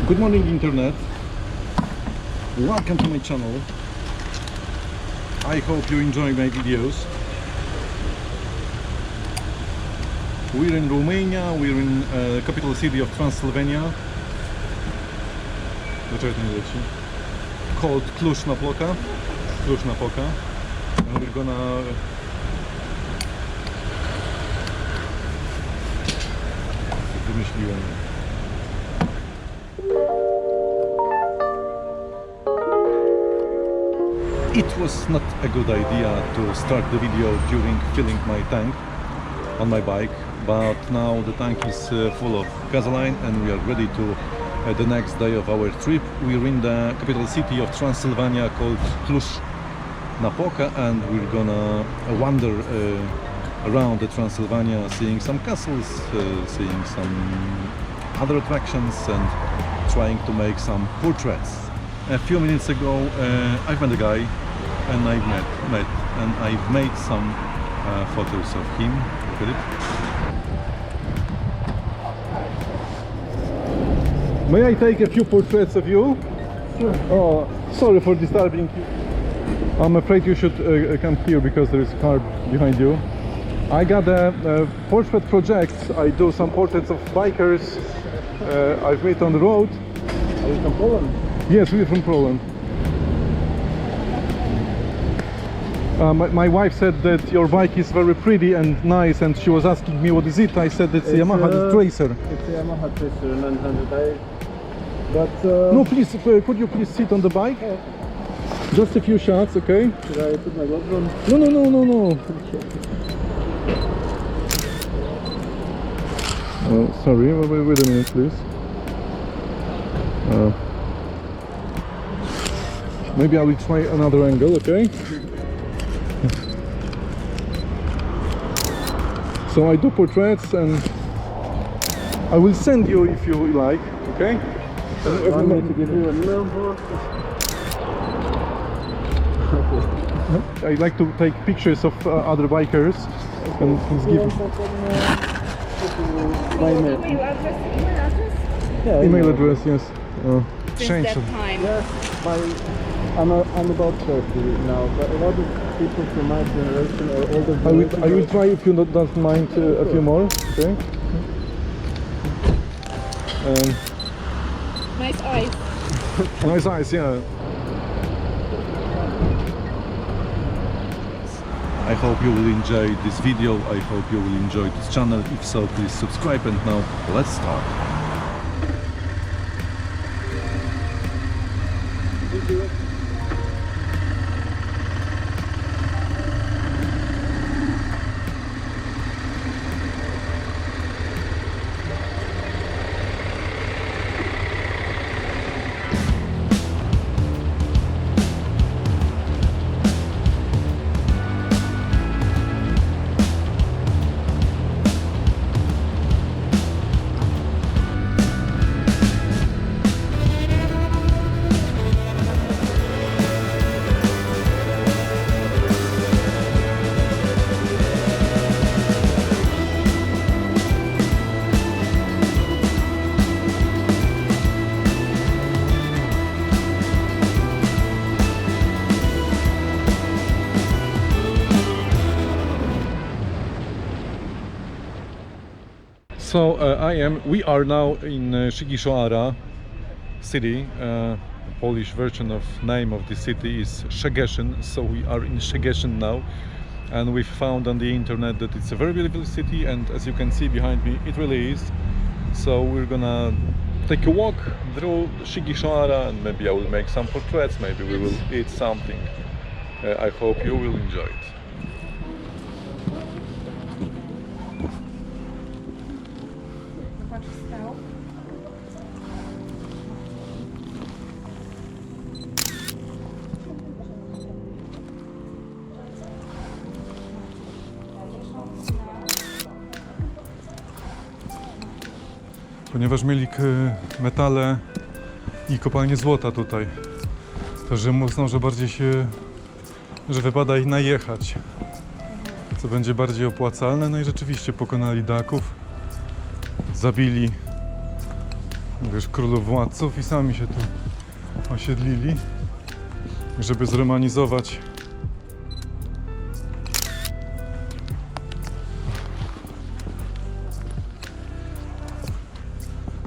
Good morning internet, welcome to my channel. I hope you enjoy my videos. We're in Romania, we're in capital city of Transylvania, called Cluj Napoca, and we're gonna It was not a good idea to start the video during filling my tank on my bike, but now the tank is full of gasoline and we are ready to the next day of our trip. We're in the capital city of Transylvania called Cluj Napoca, and we're gonna wander around the Transylvania, seeing some castles, seeing some other attractions and trying to make some portraits. A few minutes ago I've met a guy and I've made some photos of him. Look at it. May I take a few portraits of you? Sure. Oh, sorry for disturbing you. I'm afraid you should come here because there is a car behind you. I got a portrait project. I do some portraits of bikers I've made on the road. Are you from Poland? Yes, we're from Poland. My wife said that your bike is very pretty and nice, and she was asking me what is it. I said it's a Yamaha Tracer. It's a Yamaha Tracer 900i. But no, please, could you please sit on the bike? Oh. Just a few shots, okay? Should I put my gloves on? No. Sorry, wait a minute, please. Maybe I will try another angle, okay? So I do portraits and I will send you if you like, okay? You want me to give you a number? I like to take pictures of other bikers and please give my email. Email address? Yeah, email address, yes. Since Change that them. time. Yes, I'm about 30 now, but a lot of people from my generation or older I will try if you don't mind a few more, okay? Nice eyes. Nice eyes, yeah. I hope you will enjoy this video. I hope you will enjoy this channel. If so, please subscribe, and now let's start. So we are now in Sighisoara city. Polish version of name of the city is Szczecin, so we are in Szczecin now, and we found on the internet that it's a very beautiful city, and as you can see behind me, it really is. So we're gonna take a walk through Sighisoara and maybe I will make some portraits, maybe we will eat something. I hope you will enjoy it. Ponieważ mieli metale i kopalnie złota tutaj, to że mocno, że bardziej się, że wypada ich najechać, co będzie bardziej opłacalne. No i rzeczywiście pokonali Daków, zabili wiesz, królów władców i sami się tu osiedlili, żeby zromanizować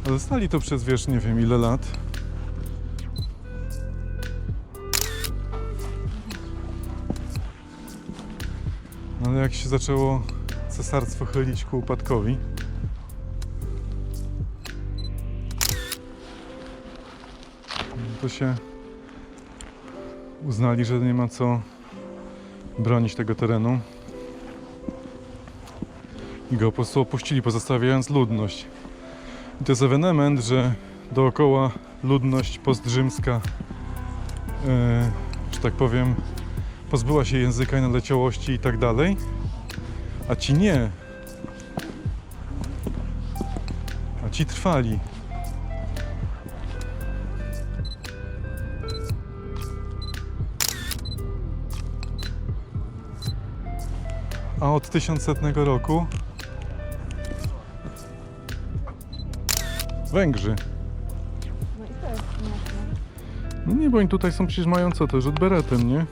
a zostali to przez, wiesz, nie wiem ile lat. No ale jak się zaczęło cesarstwo chylić ku upadkowi, to się uznali, że nie ma co bronić tego terenu i go po prostu opuścili, pozostawiając ludność. I to jest ewenement, że dookoła ludność postrzymska, że tak powiem, pozbyła się języka i naleciałości i tak dalej, a ci nie. A ci trwali. A od 1100 roku Węgrzy. No i to jest mocno. No nie, bo oni tutaj są, przecież mają co, to rzut beretem, nie?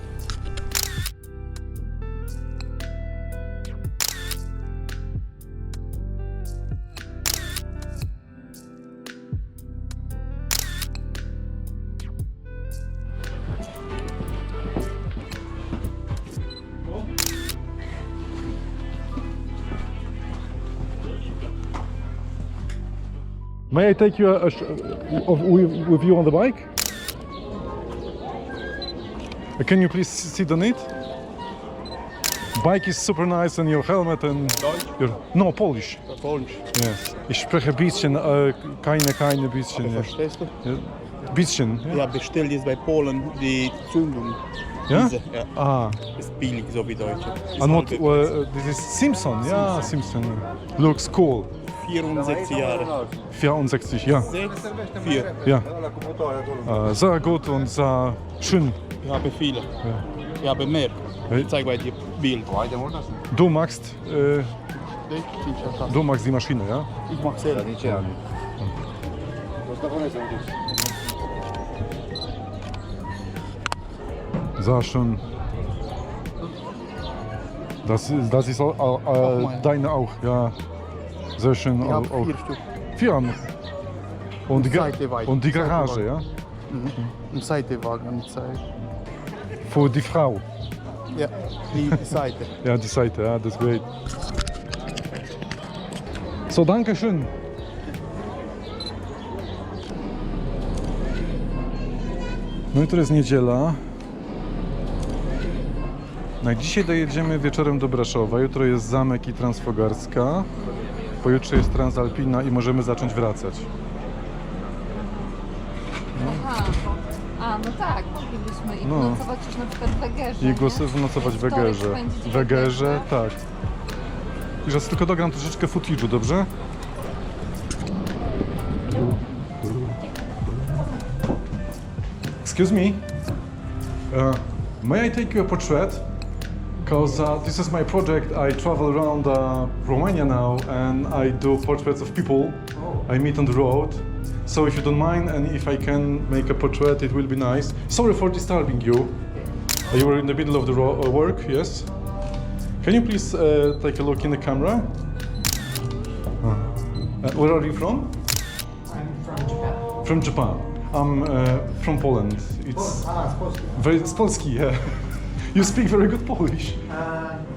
May I take you with you on the bike? Can you please sit on it? Bike is super nice and your helmet and your... No, Polish. Polish. Yes. Ich spreche bisschen, keine bisschen. Ja. Verstehst du? Ja. Bisschen. Ja, bestellt jetzt bei Polen die Zündung. Ja? Diese, ja. Ah. Ist billig, so wie Deutsche. Ist And what, halbe- this is Simpson. Ja, Simpson. Looks cool. 64 Jahre. 64, ja. 6, 4. Ja. Sehr gut und sehr schön. Ich habe viele. Ich habe mehr. Hey. Ich zeige bei dir Bild. Du magst die Maschine, ja? Ich mache selber. Sehr schön. Das ist deine auch, ja. Sehr schön. Ich habe Auch. 4 Stück. 4 und die, Seite weit. und die Seite Garage, weit. ja? Im Seitenwagen zeigen. Für die Frau. Ja, die Seite. Ja, die Seite, ja, das ist great. So, danke schön. No i to jest niedziela. No i dzisiaj dojedziemy wieczorem do Braszowa. Jutro jest zamek i Transfogarska. Pojutrze jest Transalpina i możemy zacząć wracać. Aha. A, no tak, moglibyśmy i No. nocować już na przykład w Wegerze. I nocować w Wtorek Wegerze. spędzić W Wegerze, tak? tak. I że tylko dogram troszeczkę footage'u, dobrze? Excuse me. May I take your portrait? Because this is my project. I travel around Romania now and I do portraits of people I meet on the road. So if you don't mind and if I can make a portrait, it will be nice. Sorry for disturbing you. You were in the middle of the work, yes? Can you please take a look in the camera? Where are you from? I'm from Japan. From Japan. I'm from Poland. It's very z Polski, yeah. You speak very good Polish.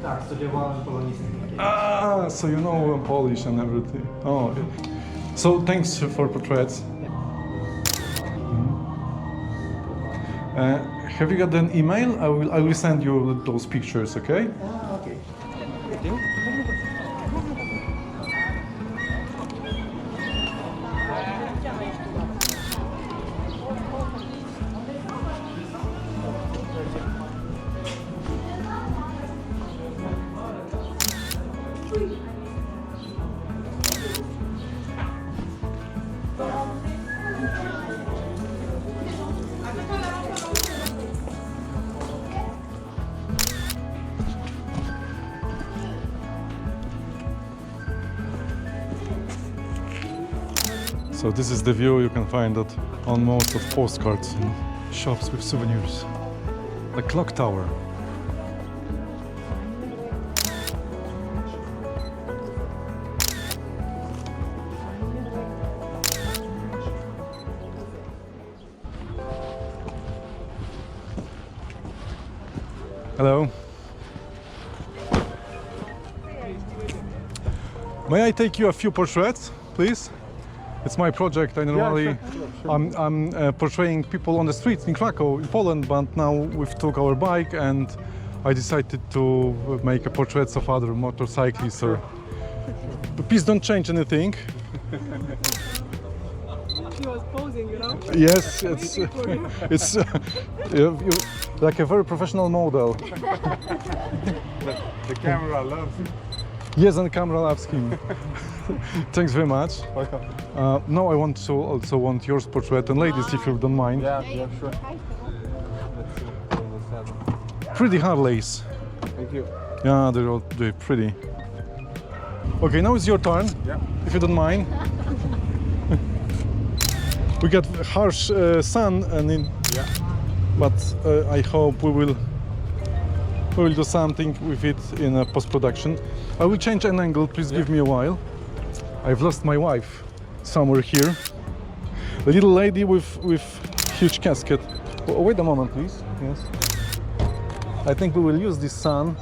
Tak, studiowałem polonistykę. Ah, so you know Polish and everything. Oh, okay. So thanks for portraits. Have you got an email? I will send you those pictures, okay? Okay. So this is the view you can find it on most of postcards and shops with souvenirs. The clock tower. Hello. May I take you a few portraits, please? It's my project. I normally I'm portraying people on the streets in Krakow, in Poland, but now we've took our bike and I decided to make a portraits of other motorcyclists. So please don't change anything. He was posing, you know? Yes, it's you like a very professional model. The camera loves you. Yes, and camera loves him. Thanks very much. Welcome. Now I want to also want yours portrait and ladies, if you don't mind. Yeah, sure. Pretty Harleys. Thank you. Yeah, they're pretty. Okay, now it's your turn. Yeah. If you don't mind. We got harsh sun, and but I hope we will do something with it in post-production. I will change an angle. Please give me a while. I've lost my wife somewhere here. The little lady with huge casket. Wait a moment, please. Yes. I think we will use this sun.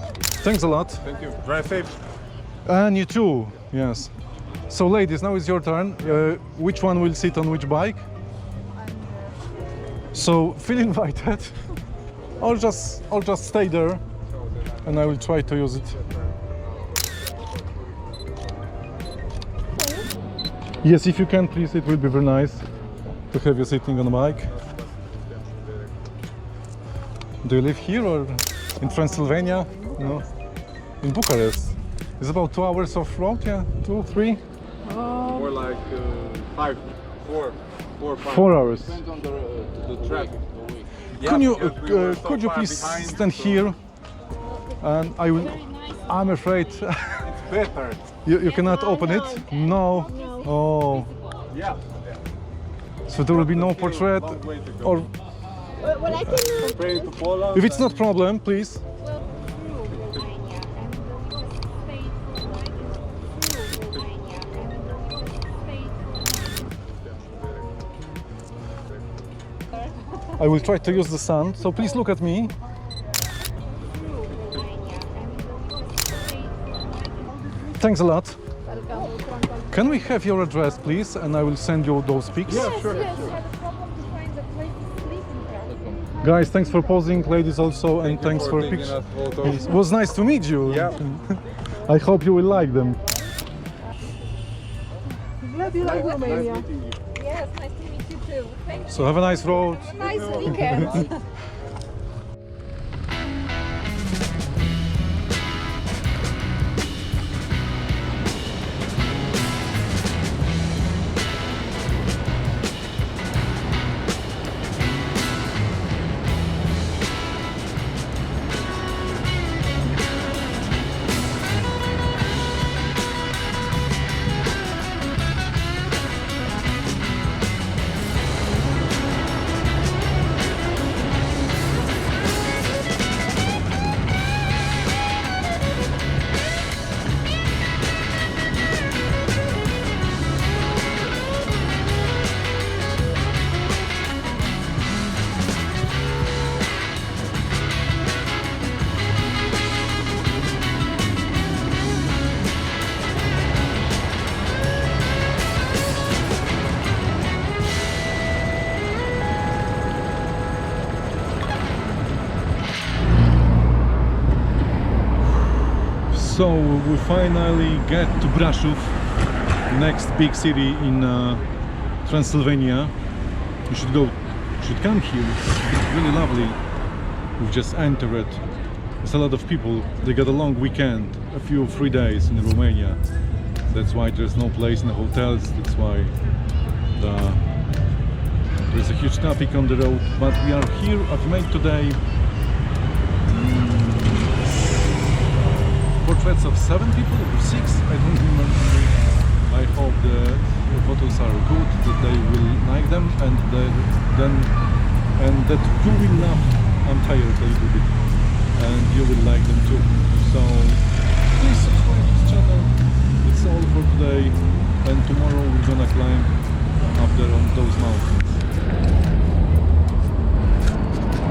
Thanks a lot. Thank you. Drive safe. And you too. Yes. So, ladies, now it's your turn. Which one will sit on which bike? So, feel invited. I'll just stay there, and I will try to use it. Yes, if you can, please, it will be very nice to have you sitting on a bike. Do you live here or in Transylvania? No, in Bucharest. It's about 2 hours of road, yeah, 2, 3. More like 5, 4, 5. 4 hours. Depends on the traffic. Can you, could you please stand here? And I will. I'm afraid Better. you cannot open it. No. Oh. Yeah. So there will be no portrait, Long way to go. or Well, I can Compared to Poland. if it's not problem, please. I will try to use the sun, so please look at me. Thanks a lot. Can we have your address, please, and I will send you those pics? Yeah, sure. Guys, thanks for posing, ladies also, and thanks for taking pictures. us photos. It was nice to meet you. Yeah. I hope you will like them. glad you like Romania. meeting you. Yes, nice to meet you too. Thank you. So have a nice road. Nice weekend. So we finally get to Brasov, next big city in Transylvania. You should come here. It's really lovely. We've just entered. There's a lot of people. They got a long weekend, a few 3 days in Romania. That's why there's no place in the hotels. That's why there's a huge traffic on the road. But we are here. I've made today portraits of 7 people or 6, I don't remember. I hope the photos are good, that they will like them, and that you will laugh. I'm tired a little bit, and you will like them too. So please subscribe to this channel. It's all for today, and tomorrow we're gonna climb up there on those mountains.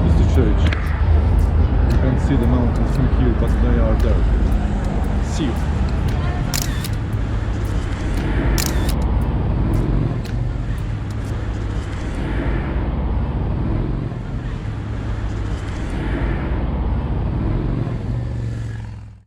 It's the church. You can't see the mountains from here, but they are there. See you.